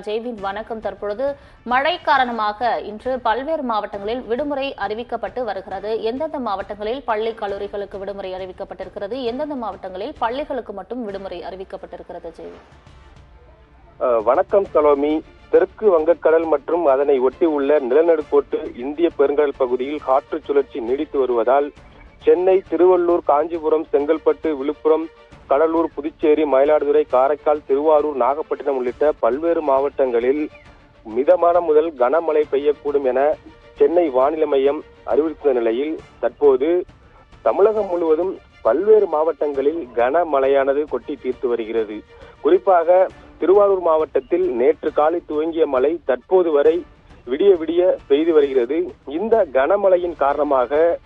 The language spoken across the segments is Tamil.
ஜெய்வின் வணக்கம். தற்பொழுது மழை காரணமாக இன்று பல்வேறு மாவட்டங்களில் விடுமுறை அறிவிக்கப்பட்டு வருகிறது. எந்தெந்த மாவட்டங்களில் பள்ளி கல்லூரிகளுக்கு விடுமுறை அறிவிக்கப்பட்டிருக்கிறது, எந்தெந்த மாவட்டங்களில் பள்ளிகளுக்கு மட்டும் விடுமுறை அறிவிக்கப்பட்டிருக்கிறது? ஜெய்வின் வணக்கம் சலோமி. தெற்கு வங்கக்கடல் மற்றும் அதனை ஒட்டி உள்ள நிலநடுக்கோட்டு இந்திய பெருங்கடல் பகுதியில் காற்று சுழற்சி நீடித்து வருவதால் சென்னை, திருவள்ளூர், காஞ்சிபுரம், செங்கல்பட்டு, விழுப்புரம், கடலூர், புதுச்சேரி, மயிலாடுதுறை, காரைக்கால், திருவாரூர், நாகப்பட்டினம் உள்ளிட்ட பல்வேறு மாவட்டங்களில் மிதமான முதல் கனமழை பெய்யக்கூடும் என சென்னை வானிலை மையம் அறிவித்த நிலையில் தற்போது தமிழகம் முழுவதும் பல்வேறு மாவட்டங்களில் கனமழையானது கொட்டி தீர்த்து வருகிறது. குறிப்பாக திருவாரூர் மாவட்டத்தில் நேற்று காலை துவங்கிய மழை தற்போது வரை விடிய விடிய பெய்து வருகிறது. இந்த கனமழையின் காரணமாக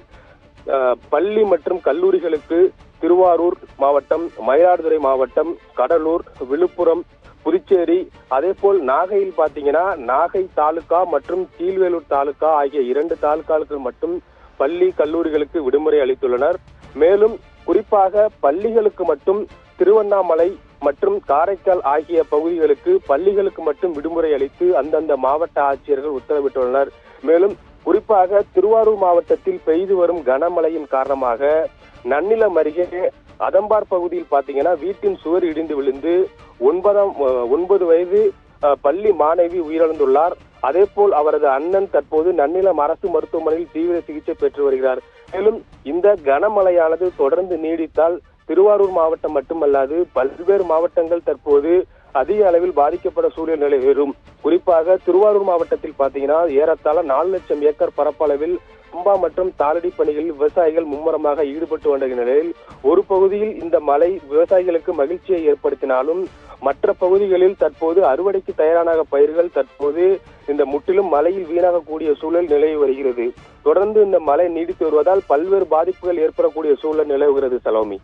பள்ளி மற்றும் கல்லூரிகளுக்கு திருவாரூர் மாவட்டம், மயிலாடுதுறை மாவட்டம், கடலூர், விழுப்புரம், புதுச்சேரி, அதே போல் நாகையில் பாத்தீங்கன்னா நாகை தாலுகா மற்றும் கீழ்வேலூர் தாலுகா ஆகிய 2 தாலுகாக்கள் மட்டும் பள்ளி கல்லூரிகளுக்கு விடுமுறை அளித்துள்ளனர். மேலும் குறிப்பாக பள்ளிகளுக்கு மட்டும் திருவண்ணாமலை மற்றும் காரைக்கால் ஆகிய பகுதிகளுக்கு பள்ளிகளுக்கு மட்டும் விடுமுறை அளித்து அந்தந்த மாவட்ட ஆட்சியர்கள் உத்தரவிட்டுள்ளனர். மேலும் குறிப்பாக திருவாரூர் மாவட்டத்தில் பெய்து வரும் கனமழையின் காரணமாக நன்னிலம் அருகே அதம்பார் பகுதியில் பாத்தீங்கன்னா வீட்டின் சுவர் இடிந்து விழுந்து 9 வயது பள்ளி மாணவி உயிரிழந்துள்ளார். அதே போல் அவரது அண்ணன் தற்போது நன்னிலம் அரசு மருத்துவமனையில் தீவிர சிகிச்சை பெற்று வருகிறார். மேலும் இந்த கனமழையானது தொடர்ந்து நீடித்தால் திருவாரூர் மாவட்டம் மட்டுமல்லாது பல்வேறு மாவட்டங்கள் தற்போது அதிக அளவில் பாதிக்கப்பட சூழல் நிலவும். குறிப்பாக திருவாரூர் மாவட்டத்தில் பாத்தீங்கன்னா ஏறத்தாழ 4 லட்சம் ஏக்கர் பரப்பளவில் பம்பா மற்றும் தாளடி பணிகளில் விவசாயிகள் மும்முரமாக ஈடுபட்டு வந்த நிலையில் ஒரு பகுதியில் இந்த மழை விவசாயிகளுக்கு மகிழ்ச்சியை ஏற்படுத்தினாலும் மற்ற பகுதிகளில் தற்போது அறுவடைக்கு தயாரான பயிர்கள் தற்போது இந்த முற்றிலும் மழையில் வீணாகக்கூடிய சூழல் நிலவி வருகிறது. தொடர்ந்து இந்த மழை நீடித்து வருவதால் பல்வேறு பாதிப்புகள் ஏற்படக்கூடிய சூழல் நிலவுகிறது சலோமி.